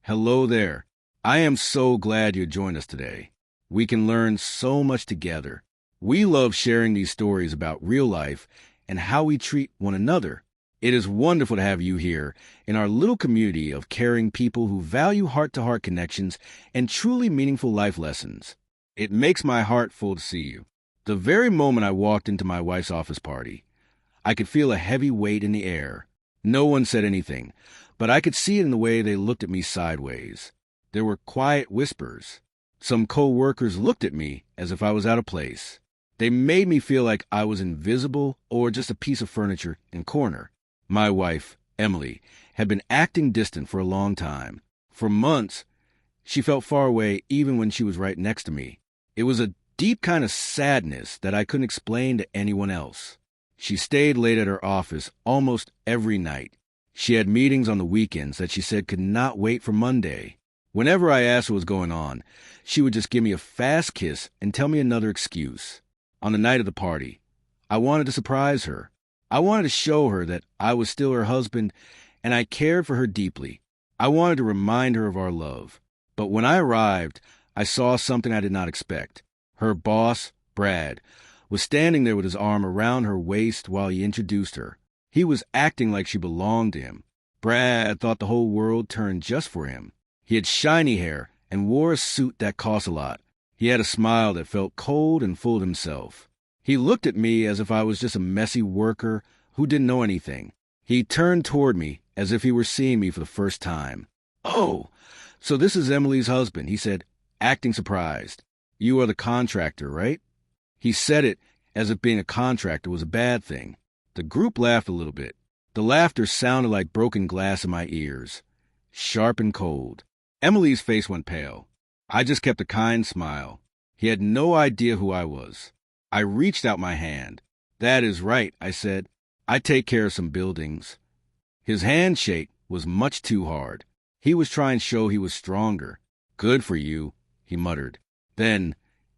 Hello there. I am so glad you joined us today. We can learn so much together. We love sharing these stories about real life and how we treat one another. It is wonderful to have you here in our little community of caring people who value heart-to-heart connections and truly meaningful life lessons. It makes my heart full to see you. The very moment I walked into my wife's office party, I could feel a heavy weight in the air. No one said anything, but I could see it in the way they looked at me sideways. There were quiet whispers. Some coworkers looked at me as if I was out of place. They made me feel like I was invisible or just a piece of furniture in a corner. My wife, Emily, had been acting distant for a long time. For months, she felt far away even when she was right next to me. It was a deep kind of sadness that I couldn't explain to anyone else. She stayed late at her office almost every night. She had meetings on the weekends that she said could not wait for Monday. Whenever I asked what was going on, she would just give me a fast kiss and tell me another excuse. On the night of the party, I wanted to surprise her. I wanted to show her that I was still her husband and I cared for her deeply. I wanted to remind her of our love. But when I arrived, I saw something I did not expect. Her boss, Brad, was standing there with his arm around her waist while he introduced her. He was acting like she belonged to him. Brad thought the whole world turned just for him. He had shiny hair and wore a suit that cost a lot. He had a smile that felt cold and full of himself. He looked at me as if I was just a messy worker who didn't know anything. He turned toward me as if he were seeing me for the first time. "Oh, so this is Emily's husband," he said, acting surprised. "You are the contractor, right?" He said it as if being a contractor was a bad thing. The group laughed a little bit. The laughter sounded like broken glass in my ears, sharp and cold. Emily's face went pale. I just kept a kind smile. He had no idea who I was. I reached out my hand. "That is right," I said. "I take care of some buildings." His handshake was much too hard. He was trying to show he was stronger. "Good for you," he muttered. Then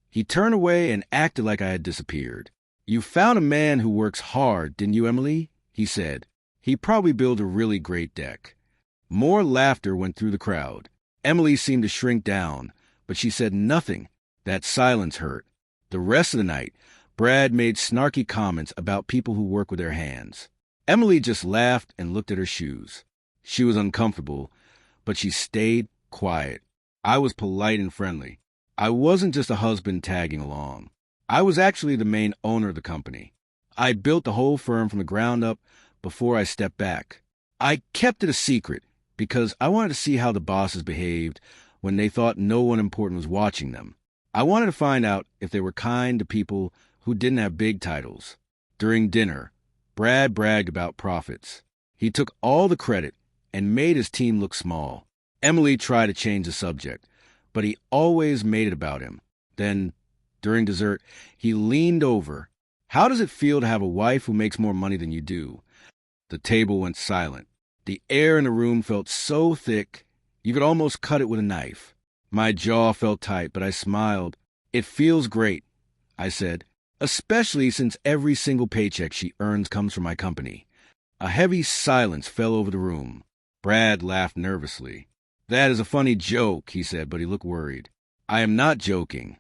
he turned away and acted like I had disappeared. "You found a man who works hard, didn't you, Emily?" he said. "He probably built a really great deck." More laughter went through the crowd. Emily seemed to shrink down, but she said nothing. That silence hurt. The rest of the night, Brad made snarky comments about people who work with their hands. Emily just laughed and looked at her shoes. She was uncomfortable, but she stayed quiet. I was polite and friendly. I wasn't just a husband tagging along. I was actually the main owner of the company. I built the whole firm from the ground up before I stepped back. I kept it a secret because I wanted to see how the bosses behaved when they thought no one important was watching them. I wanted to find out if they were kind to people who didn't have big titles. During dinner, Brad bragged about profits. He took all the credit and made his team look small. Emily tried to change the subject, but he always made it about him. Then, during dessert, he leaned over. "How does it feel to have a wife who makes more money than you do?" The table went silent. The air in the room felt so thick, you could almost cut it with a knife. My jaw felt tight, but I smiled. "It feels great," I said, "especially since every single paycheck she earns comes from my company." A heavy silence fell over the room. Brad laughed nervously. "That is a funny joke," he said, but he looked worried. "I am not joking."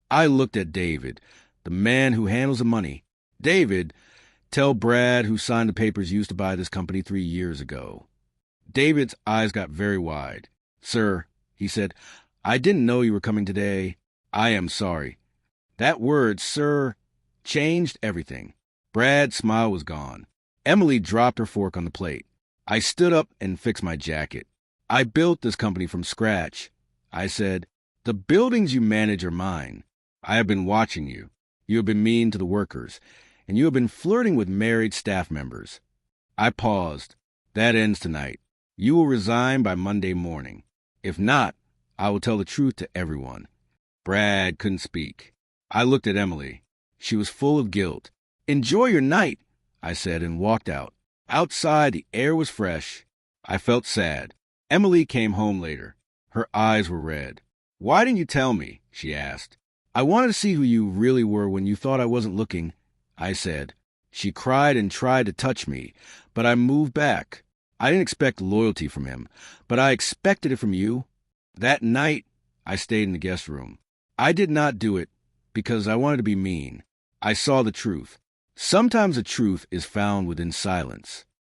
I looked at David, the man who handles the money. "David, tell Brad who signed the papers used to buy this company 3 years ago." David's eyes got very wide. "Sir," he said, "I didn't know you were coming today. I am sorry." That word, "sir," changed everything. Brad's smile was gone. Emily dropped her fork on the plate. I stood up and fixed my jacket. "I built this company from scratch," I said. "The buildings you manage are mine. I have been watching you. You have been mean to the workers, and you have been flirting with married staff members." I paused. "That ends tonight. You will resign by Monday morning. If not, I will tell the truth to everyone." Brad couldn't speak. I looked at Emily. She was full of guilt. "Enjoy your night," I said, and walked out. Outside, the air was fresh. I felt sad. Emily came home later. Her eyes were red. "Why didn't you tell me?" she asked. "I wanted to see who you really were when you thought I wasn't looking," I said. She cried and tried to touch me, but I moved back. I didn't expect loyalty from him, but I expected it from you. That night, I stayed in the guest room. I did not do it because I wanted to be mean. I saw the truth. Sometimes the truth is found within silence.